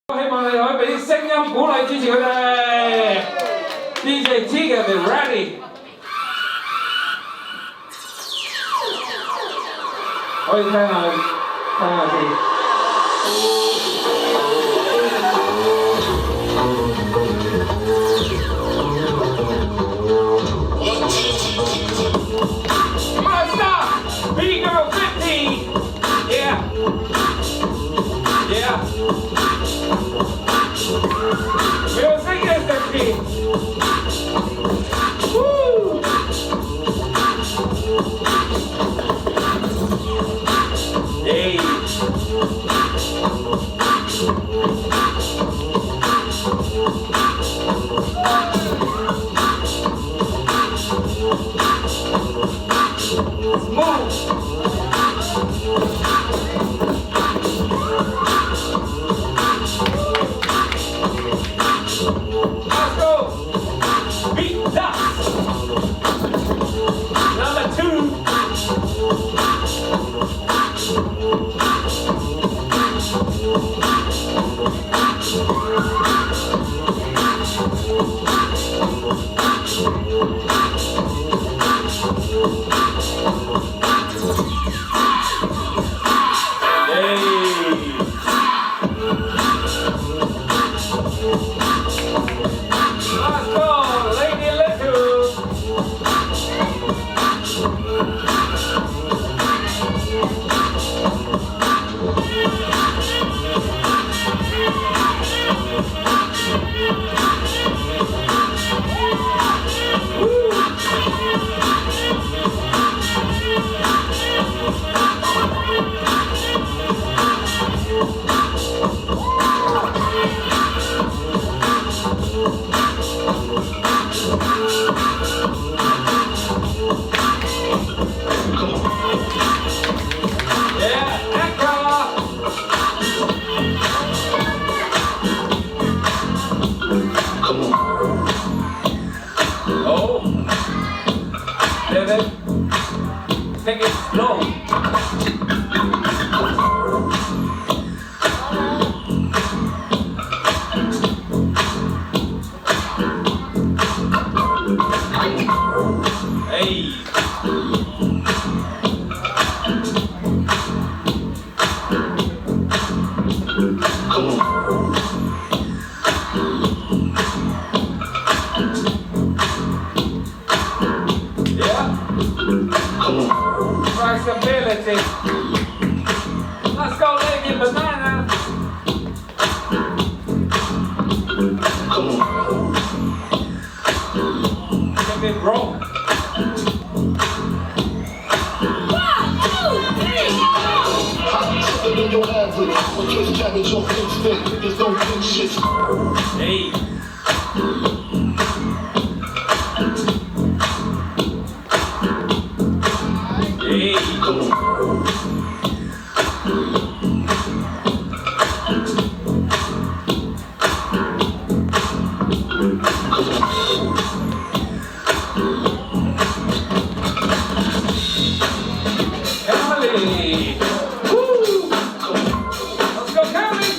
希望你可以俾啲聲音鼓勵支持佢哋。DJ Tiger ready， 可以聽下先。B-Girl 50, yeah, yeah. Music is the key. Woo! Hey. Move. Let's go. Beat that. Number 2. Take it slow. Hey. Come on. Yeah. Come on. Flexibility. Let's go, lady banana. Come on. Let me roll. 1, 2, 3, go! In your average, but just challenge your instinct. Niggas don't think shit. Hey. Hey, come on. Emily. Woo! Let's go, Kelly.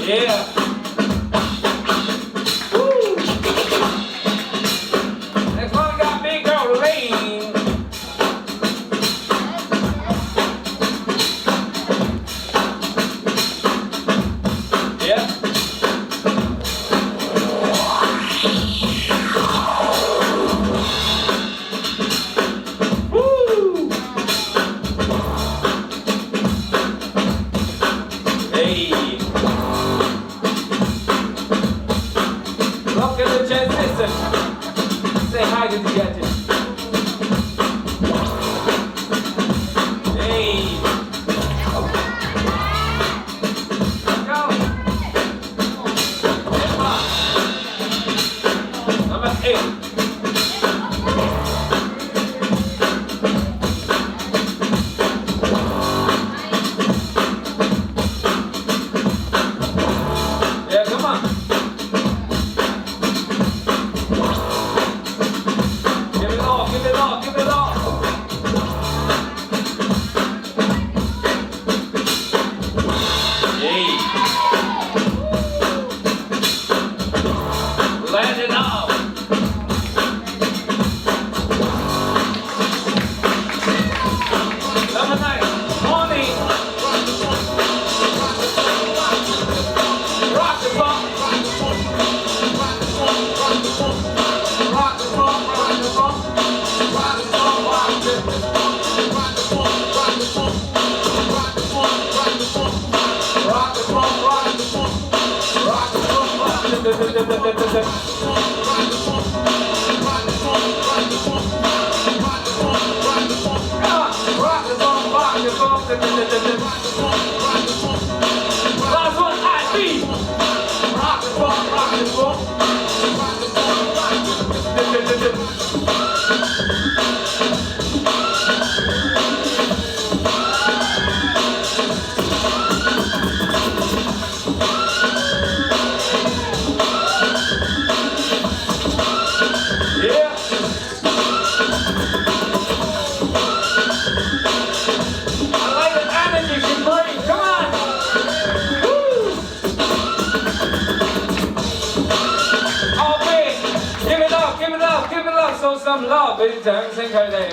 Yeah. Woo. Next one got B-Girl Lane. Yeah. Woo. Hey. Look at the jet system. Say hi to the judges. Hey. Go. Number 8. Last one, I see. Rock the boat, rock the boat. Yeah. I like the energy she brings. Come on. Woo. Okay. Give it up, give it up, give it up. Show some love. Ladies and gentlemen,